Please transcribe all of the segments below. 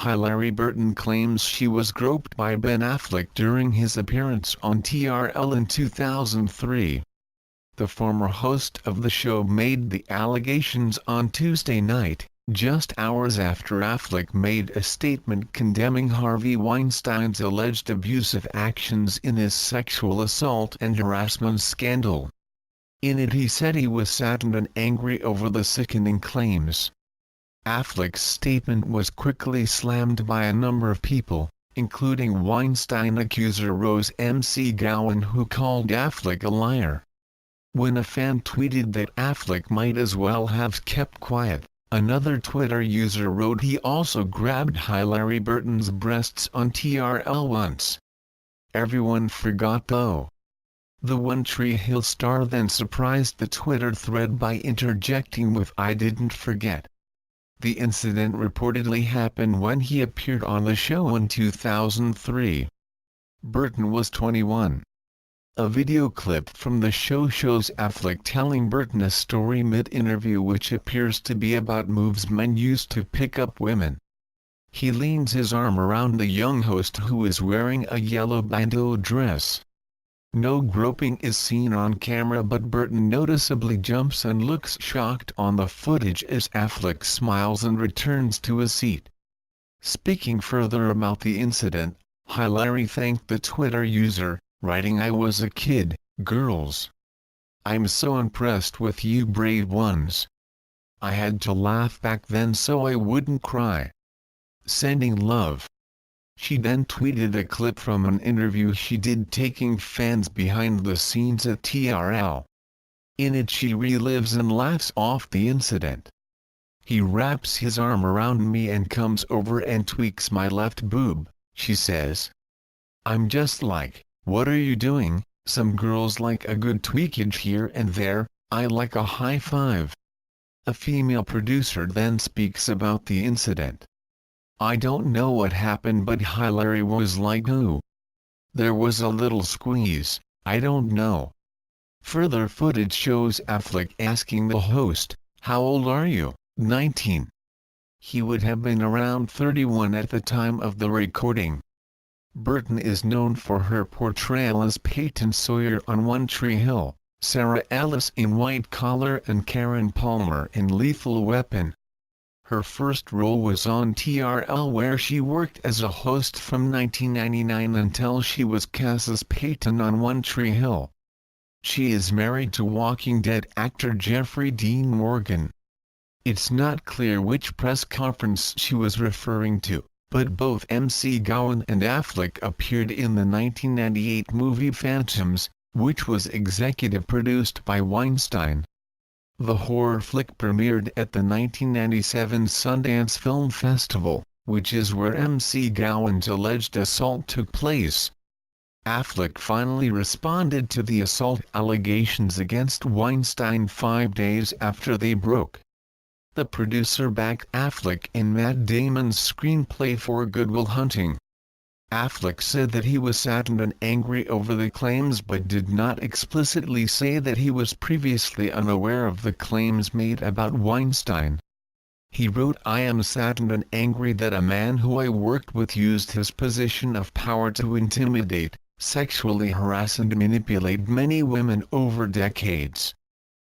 Hilarie Burton claims she was groped by Ben Affleck during his appearance on TRL in 2003. The former host of the show made the allegations on Tuesday night, just hours after Affleck made a statement condemning Harvey Weinstein's alleged abusive actions in his sexual assault and harassment scandal. In it he said he was saddened and angry over the sickening claims. Affleck's statement was quickly slammed by a number of people, including Weinstein accuser Rose McGowan, who called Affleck a liar. When a fan tweeted that Affleck might as well have kept quiet, another Twitter user wrote he also grabbed Hilarie Burton's breasts on TRL once. Everyone forgot though. The One Tree Hill star then surprised the Twitter thread by interjecting with "I didn't forget." The incident reportedly happened when he appeared on the show in 2003. Burton was 21. A video clip from the show shows Affleck telling Burton a story mid-interview which appears to be about moves men use to pick up women. He leans his arm around the young host who is wearing a yellow bandeau dress. No groping is seen on camera, but Burton noticeably jumps and looks shocked on the footage as Affleck smiles and returns to his seat. Speaking further about the incident, Hilarie thanked the Twitter user, writing, "I was a kid, girls. I'm so impressed with you brave ones. I had to laugh back then so I wouldn't cry. Sending love." She then tweeted a clip from an interview she did taking fans behind the scenes at TRL. In it she relives and laughs off the incident. "He wraps his arm around me and comes over and tweaks my left boob," she says. "I'm just like, what are you doing? Some girls like a good tweakage here and there, I like a high five." A female producer then speaks about the incident. "I don't know what happened, but Hilarie was like, ooh. There was a little squeeze, I don't know." Further footage shows Affleck asking the host, "How old are you?" 19. He would have been around 31 at the time of the recording. Burton is known for her portrayal as Peyton Sawyer on One Tree Hill, Sarah Ellis in White Collar and Karen Palmer in Lethal Weapon. Her first role was on TRL, where she worked as a host from 1999 until she was cast as Peyton on One Tree Hill. She is married to Walking Dead actor Jeffrey Dean Morgan. It's not clear which press conference she was referring to, but both McGowan and Affleck appeared in the 1998 movie Phantoms, which was executive produced by Weinstein. The horror flick premiered at the 1997 Sundance Film Festival, which is where McGowan's alleged assault took place. Affleck finally responded to the assault allegations against Weinstein 5 days after they broke. The producer backed Affleck in Matt Damon's screenplay for Good Will Hunting. Affleck said that he was saddened and angry over the claims but did not explicitly say that he was previously unaware of the claims made about Weinstein. He wrote, "I am saddened and angry that a man who I worked with used his position of power to intimidate, sexually harass and manipulate many women over decades.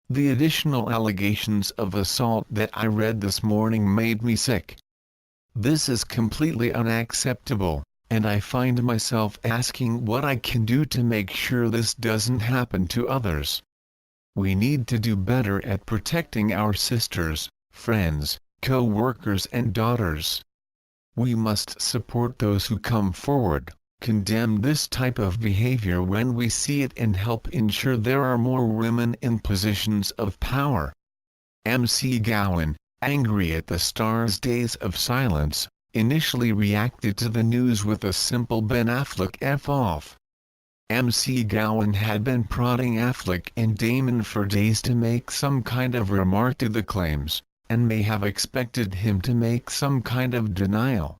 The additional allegations of assault that I read this morning made me sick. This is completely unacceptable. And I find myself asking what I can do to make sure this doesn't happen to others. We need to do better at protecting our sisters, friends, co-workers and daughters. We must support those who come forward, condemn this type of behavior when we see it and help ensure there are more women in positions of power." McGowan, angry at the star's days of silence, initially reacted to the news with a simple "Ben Affleck F off." McGowan had been prodding Affleck and Damon for days to make some kind of remark to the claims, and may have expected him to make some kind of denial.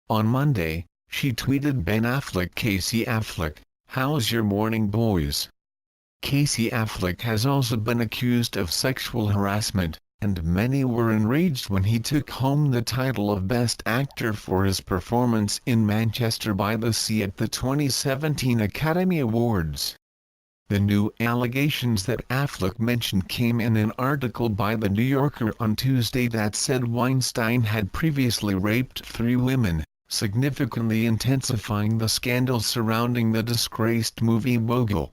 On Monday, she tweeted Ben Affleck, "Casey Affleck, how's your morning boys?" Casey Affleck has also been accused of sexual harassment, and many were enraged when he took home the title of Best Actor for his performance in Manchester by the Sea at the 2017 Academy Awards. The new allegations that Affleck mentioned came in an article by The New Yorker on Tuesday that said Weinstein had previously raped 3 women, significantly intensifying the scandal surrounding the disgraced movie mogul.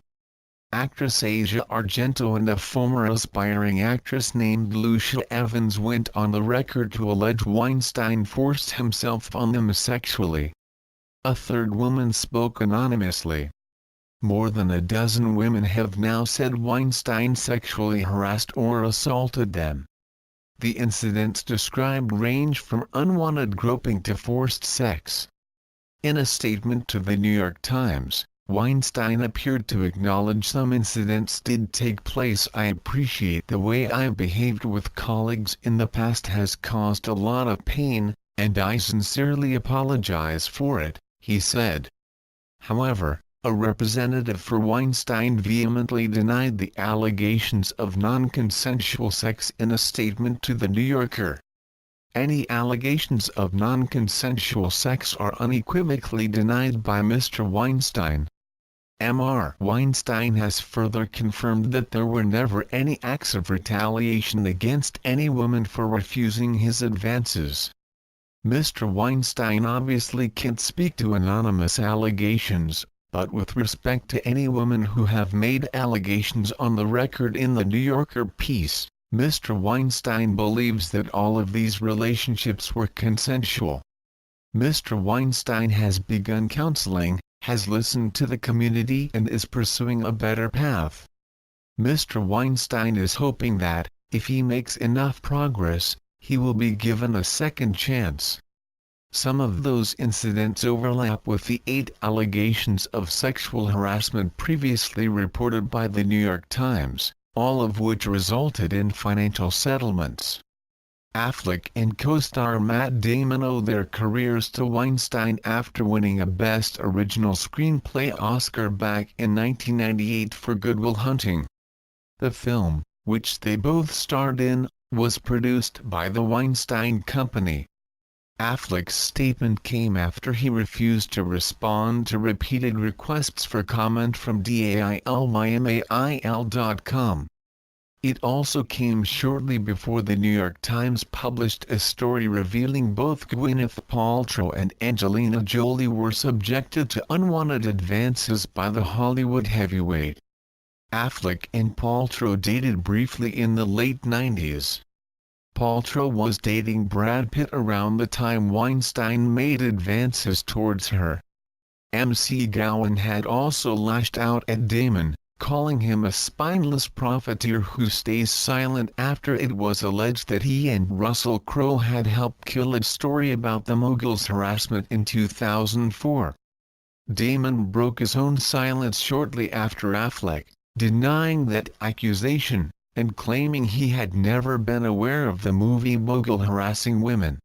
Actress Asia Argento and a former aspiring actress named Lucia Evans went on the record to allege Weinstein forced himself on them sexually. A third woman spoke anonymously. More than a dozen women have now said Weinstein sexually harassed or assaulted them. The incidents described range from unwanted groping to forced sex. In a statement to the New York Times, Weinstein appeared to acknowledge some incidents did take place. "I appreciate the way I've behaved with colleagues in the past has caused a lot of pain, and I sincerely apologize for it," he said. However, a representative for Weinstein vehemently denied the allegations of non-consensual sex in a statement to The New Yorker. Any allegations of non-consensual sex are unequivocally denied by Mr. Weinstein. Mr. Weinstein has further confirmed that there were never any acts of retaliation against any woman for refusing his advances. Mr. Weinstein obviously can't speak to anonymous allegations, but with respect to any women who have made allegations on the record in the New Yorker piece, Mr. Weinstein believes that all of these relationships were consensual. Mr. Weinstein has begun counseling, has listened to the community and is pursuing a better path. Mr. Weinstein is hoping that, if he makes enough progress, he will be given a second chance. Some of those incidents overlap with the 8 allegations of sexual harassment previously reported by the New York Times, all of which resulted in financial settlements. Affleck and co-star Matt Damon owe their careers to Weinstein after winning a Best Original Screenplay Oscar back in 1998 for Good Will Hunting. The film, which they both starred in, was produced by the Weinstein Company. Affleck's statement came after he refused to respond to repeated requests for comment from DAILYMAIL.com. It also came shortly before the New York Times published a story revealing both Gwyneth Paltrow and Angelina Jolie were subjected to unwanted advances by the Hollywood heavyweight. Affleck and Paltrow dated briefly in the late 90s. Paltrow was dating Brad Pitt around the time Weinstein made advances towards her. MC Gowan had also lashed out at Damon, calling him a spineless profiteer who stays silent after it was alleged that he and Russell Crowe had helped kill a story about the mogul's harassment in 2004. Damon broke his own silence shortly after Affleck, denying that accusation, and claiming he had never been aware of the movie mogul harassing women.